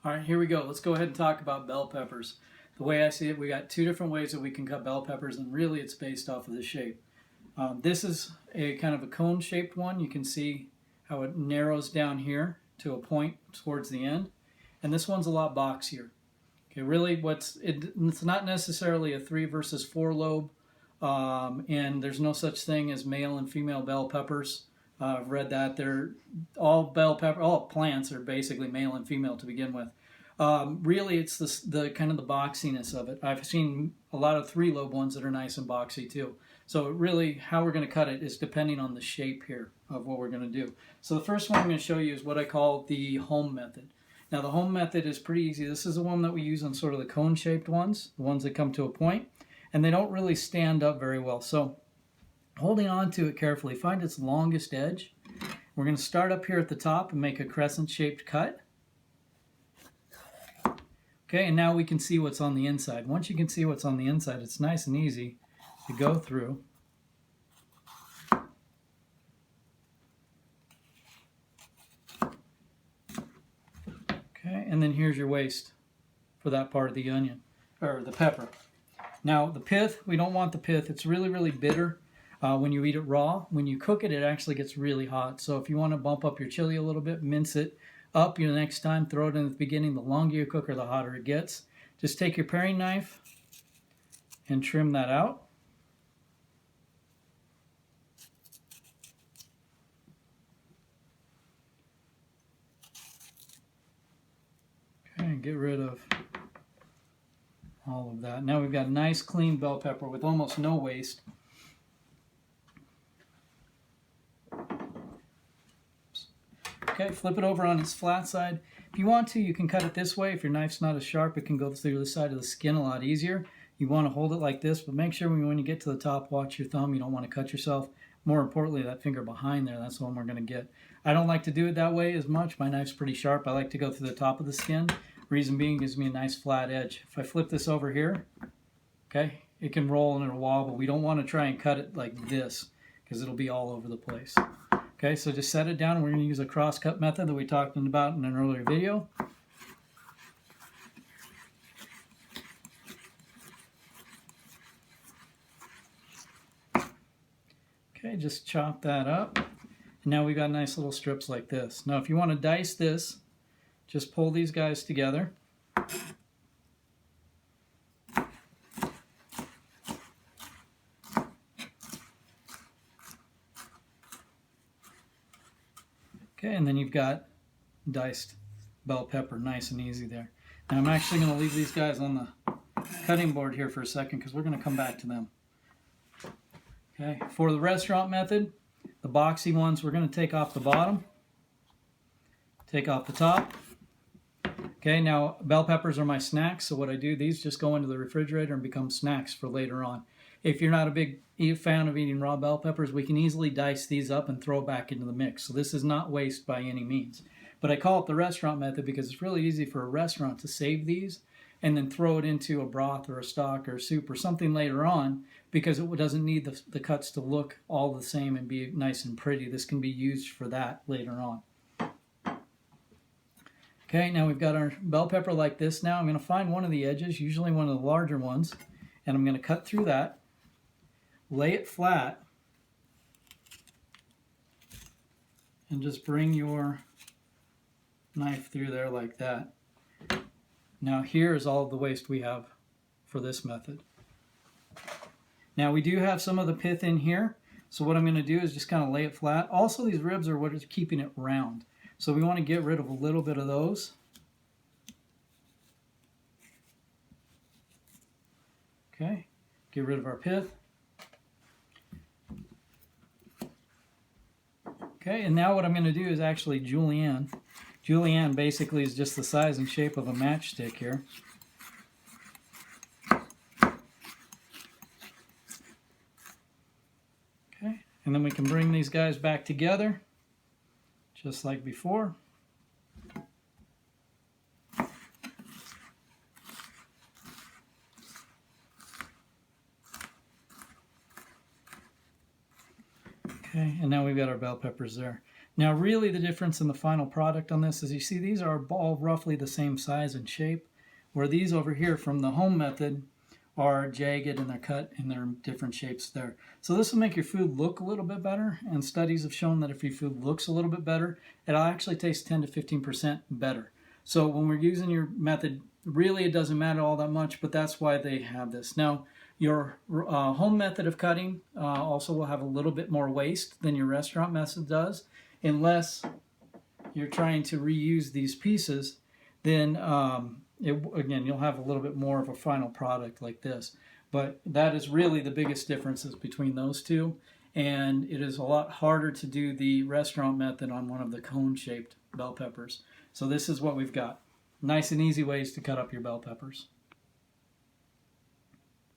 All right, here we go. Let's go ahead and talk about bell peppers. The way I see it, we got two different ways that we can cut bell peppers, and really it's based off of the shape. This is a kind of a cone-shaped one. You can see how it narrows down here to a point towards the end. And this one's a lot boxier. Okay, really it's not necessarily a 3 versus 4 lobe, and there's no such thing as male and female bell peppers. I've read that they're all plants are basically male and female to begin with. Really, it's the kind of the boxiness of it. I've seen a lot of 3 lobe ones that are nice and boxy too. So really, how we're going to cut it is depending on the shape here of what we're going to do. So the first one I'm going to show you is what I call the home method. Now the home method is pretty easy. This is the one that we use on sort of the cone-shaped ones, the ones that come to a point, and they don't really stand up very well. So holding on to it carefully, find its longest edge. We're going to start up here at the top and make a crescent-shaped cut. Okay, and now we can see what's on the inside. Once you can see what's on the inside, it's nice and easy to go through. Okay, and then here's your waste for that part of the onion, or the pepper. Now the pith, we don't want the pith. It's really, really bitter when you eat it raw. When you cook it, it actually gets really hot. So if you want to bump up your chili a little bit, mince it up. Next time, throw it in at the beginning. The longer you cook her, the hotter it gets. Just take your paring knife and trim that out. Okay, and get rid of all of that. Now we've got a nice clean bell pepper with almost no waste. Okay, flip it over on its flat side. If you want to, you can cut it this way. If your knife's not as sharp, it can go through the side of the skin a lot easier. You want to hold it like this, but make sure when you get to the top, watch your thumb. You don't want to cut yourself. More importantly, that finger behind there, that's the one we're going to get. I don't like to do it that way as much. My knife's pretty sharp. I like to go through the top of the skin. Reason being, it gives me a nice flat edge. If I flip this over here, okay, it can roll and it'll wobble. We don't want to try and cut it like this because it'll be all over the place. Okay, so just set it down. We're going to use a cross-cut method that we talked about in an earlier video. Okay, just chop that up. And now we've got nice little strips like this. Now if you want to dice this, just pull these guys together. Okay, and then you've got diced bell pepper, nice and easy there. Now I'm actually going to leave these guys on the cutting board here for a second because we're going to come back to them. Okay, for the restaurant method, the boxy ones, we're going to take off the bottom, take off the top. Okay, now bell peppers are my snacks, so what I do, these just go into the refrigerator and become snacks for later on. If you're not a big fan of eating raw bell peppers, we can easily dice these up and throw back into the mix. So this is not waste by any means. But I call it the restaurant method because it's really easy for a restaurant to save these and then throw it into a broth or a stock or a soup or something later on because it doesn't need the cuts to look all the same and be nice and pretty. This can be used for that later on. Okay, now we've got our bell pepper like this. Now I'm going to find one of the edges, usually one of the larger ones, and I'm going to cut through that, lay it flat, and just bring your knife through there like that. Now here is all of the waste we have for this method. Now we do have some of the pith in here, so what I'm going to do is just kind of lay it flat. Also, these ribs are what is keeping it round. So we want to get rid of a little bit of those. Okay, get rid of our pith. Okay, and now what I'm going to do is actually julienne. Julienne basically is just the size and shape of a matchstick here. Okay, and then we can bring these guys back together, just like before. Okay, and now we've got our bell peppers there. Now really the difference in the final product on this is you see these are all roughly the same size and shape, where these over here from the home method are jagged and they're cut and they're different shapes there. So this will make your food look a little bit better, and studies have shown that if your food looks a little bit better, it'll actually taste 10 to 15% better. So when we're using your method, really it doesn't matter all that much, but that's why they have this. Now your home method of cutting also will have a little bit more waste than your restaurant method does, unless you're trying to reuse these pieces. Then again, you'll have a little bit more of a final product like this. But that is really the biggest differences between those two. And it is a lot harder to do the restaurant method on one of the cone-shaped bell peppers. So this is what we've got. Nice and easy ways to cut up your bell peppers.